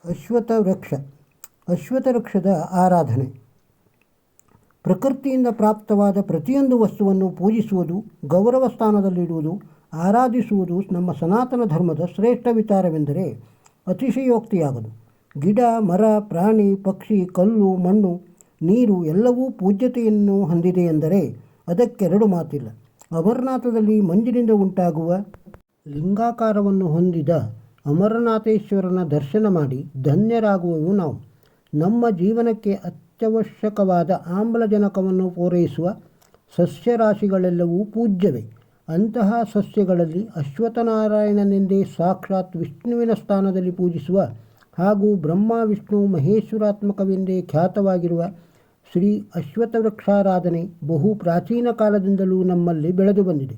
ಅಶ್ವತ್ಥ ವೃಕ್ಷ. ಅಶ್ವತ್ಥ ವೃಕ್ಷದ ಆರಾಧನೆ. ಪ್ರಕೃತಿಯಿಂದ ಪ್ರಾಪ್ತವಾದ ಪ್ರತಿಯೊಂದು ವಸ್ತುವನ್ನು ಪೂಜಿಸುವುದು, ಗೌರವ ಸ್ಥಾನದಲ್ಲಿಡುವುದು, ಆರಾಧಿಸುವುದು ನಮ್ಮ ಸನಾತನ ಧರ್ಮದ ಶ್ರೇಷ್ಠ ವಿಚಾರವೆಂದರೆ ಅತಿಶಯೋಕ್ತಿಯಾಗದು. ಗಿಡ, ಮರ, ಪ್ರಾಣಿ, ಪಕ್ಷಿ, ಕಲ್ಲು, ಮಣ್ಣು, ನೀರು ಎಲ್ಲವೂ ಪೂಜ್ಯತೆಯನ್ನು ಹೊಂದಿದೆ ಎಂದರೆ ಅದಕ್ಕೆರಡು ಮಾತಿಲ್ಲ. ಅಮರನಾಥದಲ್ಲಿ ಮಂಜಿನಿಂದ ಉಂಟಾಗುವ ಲಿಂಗಾಕಾರವನ್ನು ಹೊಂದಿದ ಅಮರನಾಥೇಶ್ವರನ ದರ್ಶನ ಮಾಡಿ ಧನ್ಯರಾಗುವೆವು ನಾವು. ನಮ್ಮ ಜೀವನಕ್ಕೆ ಅತ್ಯವಶ್ಯಕವಾದ ಆಮ್ಲಜನಕವನ್ನು ಪೂರೈಸುವ ಸಸ್ಯರಾಶಿಗಳೆಲ್ಲವೂ ಪೂಜ್ಯವೇ. ಅಂತಹ ಸಸ್ಯಗಳಲ್ಲಿ ಅಶ್ವತ್ಥನಾರಾಯಣನೆಂದೇ ಸಾಕ್ಷಾತ್ ವಿಷ್ಣುವಿನ ಸ್ಥಾನದಲ್ಲಿ ಪೂಜಿಸುವ ಹಾಗೂ ಬ್ರಹ್ಮ ವಿಷ್ಣು ಮಹೇಶ್ವರಾತ್ಮಕವೆಂದೇ ಖ್ಯಾತವಾಗಿರುವ ಶ್ರೀ ಅಶ್ವತ್ಥ ವೃಕ್ಷಾರಾಧನೆ ಬಹು ಪ್ರಾಚೀನ ಕಾಲದಿಂದಲೂ ನಮ್ಮಲ್ಲಿ ಬೆಳೆದು ಬಂದಿದೆ.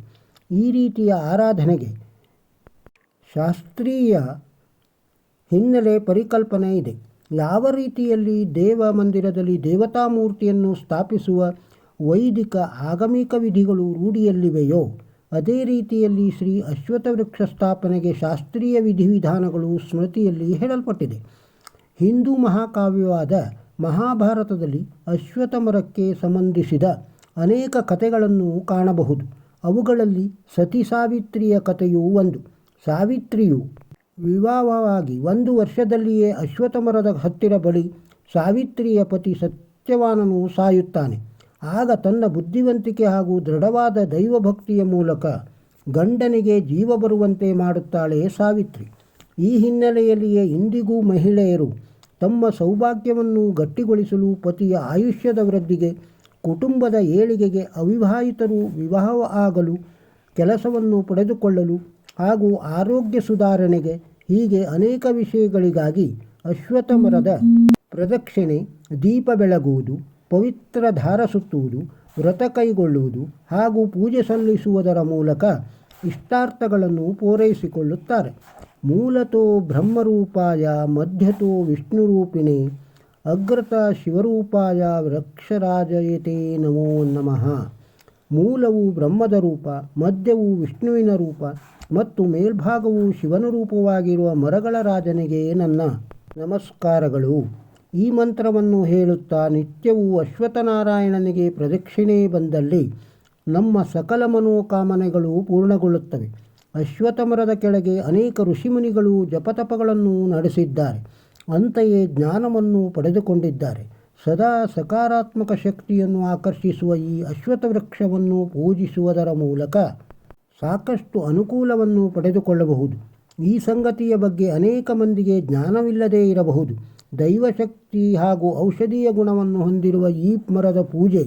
ಈ ರೀತಿಯ ಆರಾಧನೆಗೆ ಶಾಸ್ತ್ರೀಯ ಹಿನ್ನೆಲೆ ಪರಿಕಲ್ಪನೆ ಇದೆ. ಯಾವ ರೀತಿಯಲ್ಲಿ ದೇವ ಮಂದಿರದಲ್ಲಿ ದೇವತಾ ಮೂರ್ತಿಯನ್ನು ಸ್ಥಾಪಿಸುವ ವೈದಿಕ ಆಗಮಿಕ ವಿಧಿಗಳು ರೂಢಿಯಲ್ಲಿವೆಯೋ ಅದೇ ರೀತಿಯಲ್ಲಿ ಶ್ರೀ ಅಶ್ವತ್ಥ ವೃಕ್ಷ ಸ್ಥಾಪನೆಗೆ ಶಾಸ್ತ್ರೀಯ ವಿಧಿವಿಧಾನಗಳು ಸ್ಮೃತಿಯಲ್ಲಿ ಹೇಳಲ್ಪಟ್ಟಿದೆ. ಹಿಂದೂ ಮಹಾಕಾವ್ಯವಾದ ಮಹಾಭಾರತದಲ್ಲಿ ಅಶ್ವತ್ಥ ಮರಕ್ಕೆ ಸಂಬಂಧಿಸಿದ ಅನೇಕ ಕಥೆಗಳನ್ನು ಕಾಣಬಹುದು. ಅವುಗಳಲ್ಲಿ ಸತಿ ಸಾವಿತ್ರಿಯ ಕಥೆಯೂ ಒಂದು. ಸಾವಿತ್ರಿಯು ವಿವಾಹವಾಗಿ 1 ವರ್ಷದಲ್ಲಿಯೇ ಅಶ್ವತ್ಥ ಮರದ ಹತ್ತಿರ ಬಳಿ ಸಾವಿತ್ರಿಯ ಪತಿ ಸತ್ಯವಾನನು ಸಾಯುತ್ತಾನೆ. ಆಗ ತನ್ನ ಬುದ್ಧಿವಂತಿಕೆ ಹಾಗೂ ದೃಢವಾದ ದೈವಭಕ್ತಿಯ ಮೂಲಕ ಗಂಡನಿಗೆ ಜೀವ ಬರುವಂತೆ ಮಾಡುತ್ತಾಳೆ ಸಾವಿತ್ರಿ. ಈ ಹಿನ್ನೆಲೆಯಲ್ಲಿಯೇ ಇಂದಿಗೂ ಮಹಿಳೆಯರು ತಮ್ಮ ಸೌಭಾಗ್ಯವನ್ನು ಗಟ್ಟಿಗೊಳಿಸಲು ಪತಿಯ ಆಯುಷ್ಯದ ವೃದ್ಧಿಗೆ, ಕುಟುಂಬದ ಏಳಿಗೆಗೆ, ಅವಿವಾಹಿತರು ವಿವಾಹ ಆಗಲು, ಕೆಲಸವನ್ನು ಪಡೆದುಕೊಳ್ಳಲು ಹಾಗೂ ಆರೋಗ್ಯ ಸುಧಾರಣೆಗೆ ಹೀಗೆ ಅನೇಕ ವಿಷಯಗಳಿಗಾಗಿ ಅಶ್ವತ್ಥ ಮರದ ಪ್ರದಕ್ಷಿಣೆ, ದೀಪ ಬೆಳಗುವುದು, ಪವಿತ್ರ ದಾರ ಸುತ್ತುವುದು, ವ್ರತ ಕೈಗೊಳ್ಳುವುದು ಹಾಗೂ ಪೂಜೆ ಸಲ್ಲಿಸುವುದರ ಮೂಲಕ ಇಷ್ಟಾರ್ಥಗಳನ್ನು ಪೂರೈಸಿಕೊಳ್ಳುತ್ತಾರೆ. ಮೂಲತೋ ಬ್ರಹ್ಮರೂಪಾಯ ಮಧ್ಯತೋ ವಿಷ್ಣುರೂಪಿಣೆ ಅಗ್ರತ ಶಿವರೂಪಾಯ ವೃಕ್ಷರಾಜಯತೆ ನಮೋ ನಮಃ. ಮೂಲವು ಬ್ರಹ್ಮದ ರೂಪ, ಮಧ್ಯವು ವಿಷ್ಣುವಿನ ರೂಪ ಮತ್ತು ಮೇಲ್ಭಾಗವು ಶಿವನ ರೂಪವಾಗಿರುವ ಮರಗಳ ರಾಜನಿಗೆ ನನ್ನ ನಮಸ್ಕಾರಗಳು. ಈ ಮಂತ್ರವನ್ನು ಹೇಳುತ್ತಾ ನಿತ್ಯವೂ ಅಶ್ವತ್ಥನಾರಾಯಣನಿಗೆ ಪ್ರದಕ್ಷಿಣೆ ಬಂದಲ್ಲಿ ನಮ್ಮ ಸಕಲ ಮನೋಕಾಮನೆಗಳು ಪೂರ್ಣಗೊಳ್ಳುತ್ತವೆ. ಅಶ್ವತ್ಥ ಮರದ ಕೆಳಗೆ ಅನೇಕ ಋಷಿಮುನಿಗಳು ಜಪತಪಗಳನ್ನು ನಡೆಸಿದ್ದಾರೆ. ಅಂತೆಯೇ ಜ್ಞಾನವನ್ನು ಪಡೆದುಕೊಂಡಿದ್ದಾರೆ. ಸದಾ ಸಕಾರಾತ್ಮಕ ಶಕ್ತಿಯನ್ನು ಆಕರ್ಷಿಸುವ ಈ ಅಶ್ವತ್ಥ ವೃಕ್ಷವನ್ನು ಪೂಜಿಸುವುದರ ಮೂಲಕ ಸಾಕಷ್ಟು ಅನುಕೂಲವನ್ನು ಪಡೆದುಕೊಳ್ಳಬಹುದು. ಈ ಸಂಗತಿಯ ಬಗ್ಗೆ ಅನೇಕ ಮಂದಿಗೆ ಜ್ಞಾನವಿಲ್ಲದೇ ಇರಬಹುದು. ದೈವಶಕ್ತಿ ಹಾಗೂ ಔಷಧೀಯ ಗುಣವನ್ನು ಹೊಂದಿರುವ ಈ ಮರದ ಪೂಜೆ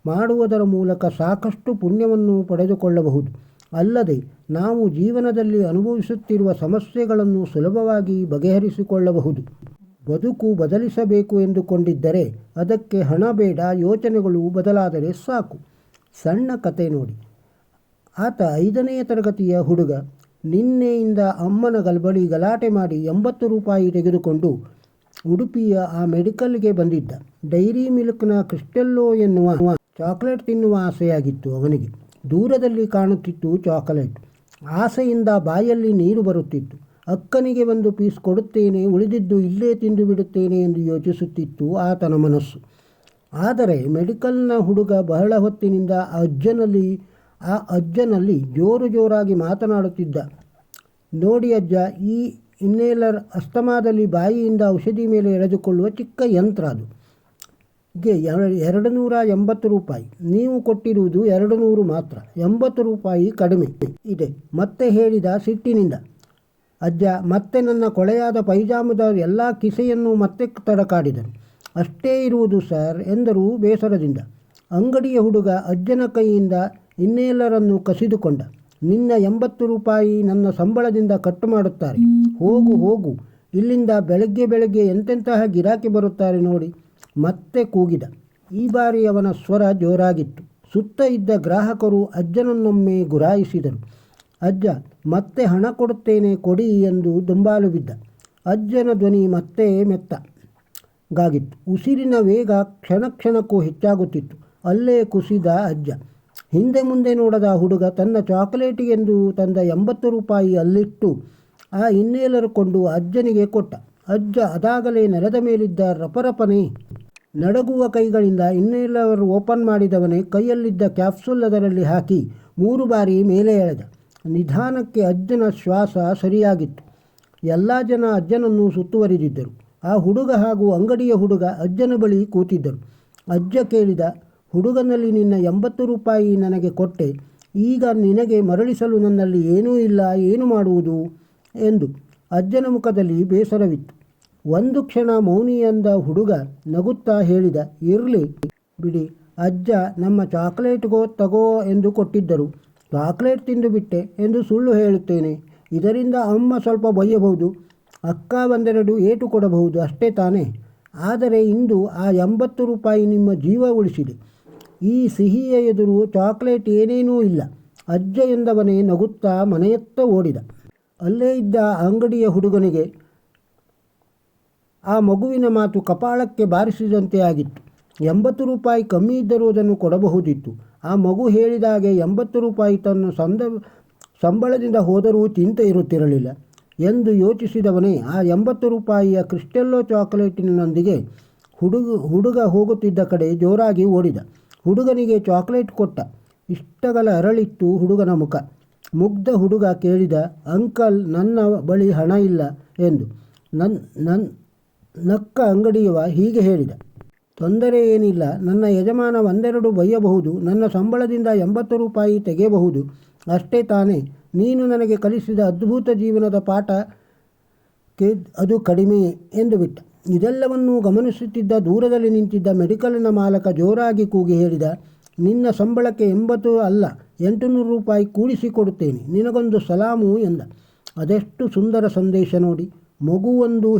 ಮಾಡುವುದರ ಮೂಲಕ ಸಾಕಷ್ಟು ಪುಣ್ಯವನ್ನು ಪಡೆದುಕೊಳ್ಳಬಹುದು. ಅಲ್ಲದೆ ನಾವು ಜೀವನದಲ್ಲಿ ಅನುಭವಿಸುತ್ತಿರುವ ಸಮಸ್ಯೆಗಳನ್ನು ಸುಲಭವಾಗಿ ಬಗೆಹರಿಸಿಕೊಳ್ಳಬಹುದು. ಬದುಕು ಬದಲಿಸಬೇಕು ಎಂದುಕೊಂಡಿದ್ದರೆ ಅದಕ್ಕೆ ಹಣ ಬೇಡ, ಯೋಚನೆಗಳು ಬದಲಾದರೆ ಸಾಕು. ಸಣ್ಣ ಕತೆ ನೋಡಿ. ಆತ 5ನೇ ತರಗತಿಯ ಹುಡುಗ. ನಿನ್ನೆಯಿಂದ ಅಮ್ಮನ ಬಳಿ ಗಲಾಟೆ ಮಾಡಿ 80 ರೂಪಾಯಿ ತೆಗೆದುಕೊಂಡು ಉಡುಪಿಯ ಆ ಮೆಡಿಕಲ್ಗೆ ಬಂದಿದ್ದ. ಡೈರಿ ಮಿಲ್ಕ್ನ ಕ್ರಿಸ್ಟೆಲ್ಲೋ ಎನ್ನುವ ಚಾಕ್ಲೇಟ್ ತಿನ್ನುವ ಆಸೆಯಾಗಿತ್ತು ಅವನಿಗೆ. ದೂರದಲ್ಲಿ ಕಾಣುತ್ತಿತ್ತು ಚಾಕೊಲೇಟ್. ಆಸೆಯಿಂದ ಬಾಯಲ್ಲಿ ನೀರು ಬರುತ್ತಿತ್ತು. ಅಕ್ಕನಿಗೆ 1 ಪೀಸ್ ಕೊಡುತ್ತೇನೆ, ಉಳಿದಿದ್ದು ಇಲ್ಲೇ ತಿಂದು ಬಿಡುತ್ತೇನೆ ಎಂದು ಯೋಚಿಸುತ್ತಿತ್ತು ಆತನ ಮನಸ್ಸು. ಆದರೆ ಮೆಡಿಕಲ್ನ ಹುಡುಗ ಬಹಳ ಹೊತ್ತಿನಿಂದ ಆ ಅಜ್ಜನಲ್ಲಿ ಜೋರಾಗಿ ಮಾತನಾಡುತ್ತಿದ್ದ. ನೋಡಿ ಅಜ್ಜ, ಈ ಇನ್ಹೇಲರ್ ಅಸ್ತಮಾದಲ್ಲಿ ಬಾಯಿಯಿಂದ ಔಷಧಿ ಮೇಲೆ ಎಳೆದುಕೊಳ್ಳುವ ಚಿಕ್ಕ ಯಂತ್ರ. ಅದು 280 ರೂಪಾಯಿ. ನೀವು ಕೊಟ್ಟಿರುವುದು 200 ಮಾತ್ರ. 80 ರೂಪಾಯಿ ಕಡಿಮೆ ಇದೆ. ಮತ್ತೆ ಹೇಳಿದ ಸಿಟ್ಟಿನಿಂದ. ಅಜ್ಜ ಮತ್ತೆ ನನ್ನ ಕೊಳೆಯಾದ ಪೈಜಾಮದ ಎಲ್ಲ ಕಿಸೆಯನ್ನು ಮತ್ತೆ ತಡಕಾಡಿದರು. ಅಷ್ಟೇ ಇರುವುದು ಸರ್ ಎಂದರು ಬೇಸರದಿಂದ. ಅಂಗಡಿಯ ಹುಡುಗ ಅಜ್ಜನ ಕೈಯಿಂದ ಇನ್ಹೇಲರನ್ನು ಕಸಿದುಕೊಂಡ. ನಿನ್ನ 80 ರೂಪಾಯಿ ನನ್ನ ಸಂಬಳದಿಂದ ಕಟ್ಟು ಮಾಡುತ್ತಾರೆ. ಹೋಗು ಇಲ್ಲಿಂದ. ಬೆಳಗ್ಗೆ ಎಂತೆಂತಹ ಗಿರಾಕಿ ಬರುತ್ತಾರೆ ನೋಡಿ, ಮತ್ತೆ ಕೂಗಿದ. ಈ ಬಾರಿ ಅವನ ಸ್ವರ ಜೋರಾಗಿತ್ತು. ಸುತ್ತ ಇದ್ದ ಗ್ರಾಹಕರು ಅಜ್ಜನನ್ನೊಮ್ಮೆ ಗುರಾಯಿಸಿದರು. ಅಜ್ಜ ಮತ್ತೆ ಹಣ ಕೊಡುತ್ತೇನೆ, ಕೊಡಿ ಎಂದು ದುಂಬಾಲು ಬಿದ್ದ. ಅಜ್ಜನ ಧ್ವನಿ ಮತ್ತೆ ಮೆತ್ತಗಾಗಿತ್ತು. ಉಸಿರಿನ ವೇಗ ಕ್ಷಣಕ್ಕೂ ಹೆಚ್ಚಾಗುತ್ತಿತ್ತು. ಅಲ್ಲೇ ಕುಸಿದ ಅಜ್ಜ. ಹಿಂದೆ ಮುಂದೆ ನೋಡದ ಹುಡುಗ ತನ್ನ ಚಾಕೊಲೇಟಿಗೆಂದು ತಂದ 80 ರೂಪಾಯಿ ಅಲ್ಲಿಟ್ಟು ಆ ಇನ್ಹೇಲರ್ ಕೊಂಡು ಅಜ್ಜನಿಗೆ ಕೊಟ್ಟ. ಅಜ್ಜ ಅದಾಗಲೇ ನೆಲದ ಮೇಲಿದ್ದ ರಪರಪನೆ ನಡಗುವ ಕೈಗಳಿಂದ ಇನ್ನೆಲ್ಲವರು ಓಪನ್ ಮಾಡಿದವನೇ ಕೈಯಲ್ಲಿದ್ದ ಕ್ಯಾಪ್ಸೂಲ್ ಅದರಲ್ಲಿ ಹಾಕಿ 3 ಬಾರಿ ಮೇಲೆ ಎಳೆದ. ನಿಧಾನಕ್ಕೆ ಅಜ್ಜನ ಶ್ವಾಸ ಸರಿಯಾಗಿತ್ತು. ಎಲ್ಲ ಜನ ಅಜ್ಜನನ್ನು ಸುತ್ತುವರಿದಿದ್ದರು. ಆ ಹುಡುಗ ಹಾಗೂ ಅಂಗಡಿಯ ಹುಡುಗ ಅಜ್ಜನ ಬಳಿ ಕೂತಿದ್ದರು. ಅಜ್ಜ ಕೇಳಿದ, ಹುಡುಗನಲ್ಲಿ ನಿನ್ನ 80 ರೂಪಾಯಿ ನನಗೆ ಕೊಟ್ಟೆ, ಈಗ ನಿನಗೆ ಮರಳಿಸಲು ನನ್ನಲ್ಲಿ ಏನೂ ಇಲ್ಲ, ಏನು ಮಾಡುವುದು ಎಂದು. ಅಜ್ಜನ ಮುಖದಲ್ಲಿ ಬೇಸರವಿತ್ತು. ಒಂದು ಕ್ಷಣ ಮೌನಿಯಂದ ಹುಡುಗ ನಗುತ್ತಾ ಹೇಳಿದ, ಇರಲಿ ಬಿಡಿ, ಅಜ್ಜ ನಮ್ಮ ಚಾಕ್ಲೇಟ್ಗೋ ತಗೋ ಎಂದು ಕೊಟ್ಟಿದ್ದರು. ಚಾಕ್ಲೇಟ್ ತಿಂದು ಬಿಟ್ಟೆ ಎಂದು ಸುಳ್ಳು ಹೇಳುತ್ತೇನೆ. ಇದರಿಂದ ಅಮ್ಮ ಸ್ವಲ್ಪ ಬಯ್ಯಬಹುದು, ಅಕ್ಕ ಒಂದೆರಡು ಏಟು ಕೊಡಬಹುದು, ಅಷ್ಟೇ ತಾನೇ. ಆದರೆ ಇಂದು ಆ 80 ರೂಪಾಯಿ ನಿಮ್ಮ ಜೀವ ಉಳಿಸಿದೆ. ಈ ಸಿಹಿಯ ಎದುರು ಚಾಕ್ಲೇಟ್ ಏನೇನೂ ಇಲ್ಲ, ಅಜ್ಜ ಎಂದವನೇ ನಗುತ್ತಾ ಮನೆಯತ್ತ ಓಡಿದ. ಅಲ್ಲೇ ಇದ್ದ ಅಂಗಡಿಯ ಹುಡುಗನಿಗೆ ಆ ಮಗುವಿನ ಮಾತು ಕಪಾಳಕ್ಕೆ ಬಾರಿಸಿದಂತೆ ಆಗಿತ್ತು. 80 ರೂಪಾಯಿ ಕಮ್ಮಿ ಇದ್ದರೂ ಅದನ್ನು ಕೊಡಬಹುದಿತ್ತು. ಆ ಮಗು ಹೇಳಿದಾಗೆ 80 ರೂಪಾಯಿ ತನ್ನ ಸಂಬಳದಿಂದ ಹೋದರೂ ಚಿಂತೆ ಇರುತ್ತಿರಲಿಲ್ಲ ಎಂದು ಯೋಚಿಸಿದವನೇ ಆ 80 ರೂಪಾಯಿಯ ಕ್ರಿಸ್ಟೆಲ್ಲೋ ಚಾಕ್ಲೇಟಿನೊಂದಿಗೆ ಹುಡುಗ ಹೋಗುತ್ತಿದ್ದ ಕಡೆ ಜೋರಾಗಿ ಓಡಿದ. ಹುಡುಗನಿಗೆ ಚಾಕ್ಲೇಟ್ ಕೊಟ್ಟ. ಇಷ್ಟಗಲ ಅರಳಿತ್ತು ಹುಡುಗನ ಮುಖ. ಮುಗ್ಧ ಹುಡುಗ ಕೇಳಿದ, ಅಂಕಲ್, ನನ್ನ ಬಳಿ ಹಣ ಇಲ್ಲ ಎಂದು. ನಕ್ಕ ಅಂಗಡಿಯವ ಹೀಗೆ ಹೇಳಿದ, ತೊಂದರೆ ಏನಿಲ್ಲ, ನನ್ನ ಯಜಮಾನ ಒಂದೆರಡು ಬಯ್ಯಬಹುದು, ನನ್ನ ಸಂಬಳದಿಂದ 80 ರೂಪಾಯಿ ತೆಗೆಯಬಹುದು, ಅಷ್ಟೇ ತಾನೇ. ನೀನು ನನಗೆ ಕಲಿಸಿದ ಅದ್ಭುತ ಜೀವನದ ಪಾಠಕ್ಕೆ ಅದು ಕಡಿಮೆ ಎಂದು ಬಿಟ್ಟ. ಇದೆಲ್ಲವನ್ನೂ ಗಮನಿಸುತ್ತಿದ್ದ ದೂರದಲ್ಲಿ ನಿಂತಿದ್ದ ಮೆಡಿಕಲ್ನ ಮಾಲಕ ಜೋರಾಗಿ ಕೂಗಿ ಹೇಳಿದ, ನಿನ್ನ ಸಂಬಳಕ್ಕೆ 80 ಅಲ್ಲ 800 ರೂಪಾಯಿ ಕೂಡಿಸಿಕೊಡುತ್ತೇನೆ, ನಿನಗೊಂದು ಸಲಾಮು ಎಂದ. ಅದೆಷ್ಟು ಸುಂದರ ಸಂದೇಶ ನೋಡಿ. ಮಗುವೊಂದು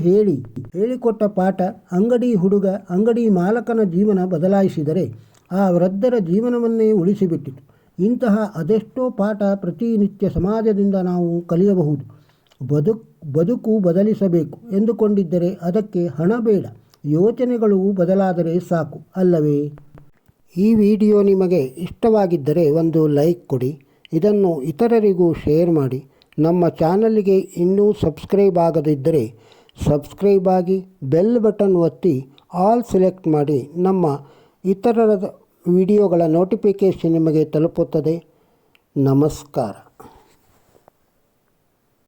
ಹೇಳಿಕೊಟ್ಟ ಪಾಠ ಅಂಗಡಿ ಹುಡುಗ, ಅಂಗಡಿ ಮಾಲಕನ ಜೀವನ ಬದಲಾಯಿಸಿದರೆ ಆ ವೃದ್ಧರ ಜೀವನವನ್ನೇ ಉಳಿಸಿಬಿಟ್ಟಿತು. ಇಂತಹ ಅದೆಷ್ಟೋ ಪಾಠ ಪ್ರತಿನಿತ್ಯ ಸಮಾಜದಿಂದ ನಾವು ಕಲಿಯಬಹುದು. ಬದುಕು ಬದಲಿಸಬೇಕು ಎಂದುಕೊಂಡಿದ್ದರೆ ಅದಕ್ಕೆ ಹಣ ಬೇಡ, ಯೋಚನೆಗಳು ಬದಲಾದರೆ ಸಾಕು ಅಲ್ಲವೇ? ಈ ವಿಡಿಯೋ ನಿಮಗೆ ಇಷ್ಟವಾಗಿದ್ದರೆ ಒಂದು ಲೈಕ್ ಕೊಡಿ, ಇದನ್ನು ಇತರರಿಗೂ ಶೇರ್ ಮಾಡಿ. ನಮ್ಮ ಚಾನಲ್ಗೆ ಇನ್ನೂ ಸಬ್ಸ್ಕ್ರೈಬ್ ಆಗದಿದ್ದರೆ ಸಬ್ಸ್ಕ್ರೈಬ್ ಆಗಿ, ಬೆಲ್ ಬಟನ್ ಒತ್ತಿ ಆಲ್ ಸೆಲೆಕ್ಟ್ ಮಾಡಿ. ನಮ್ಮ ಇತರರ ವಿಡಿಯೋಗಳ ನೋಟಿಫಿಕೇಷನ್ ನಿಮಗೆ ತಲುಪುತ್ತದೆ. ನಮಸ್ಕಾರ.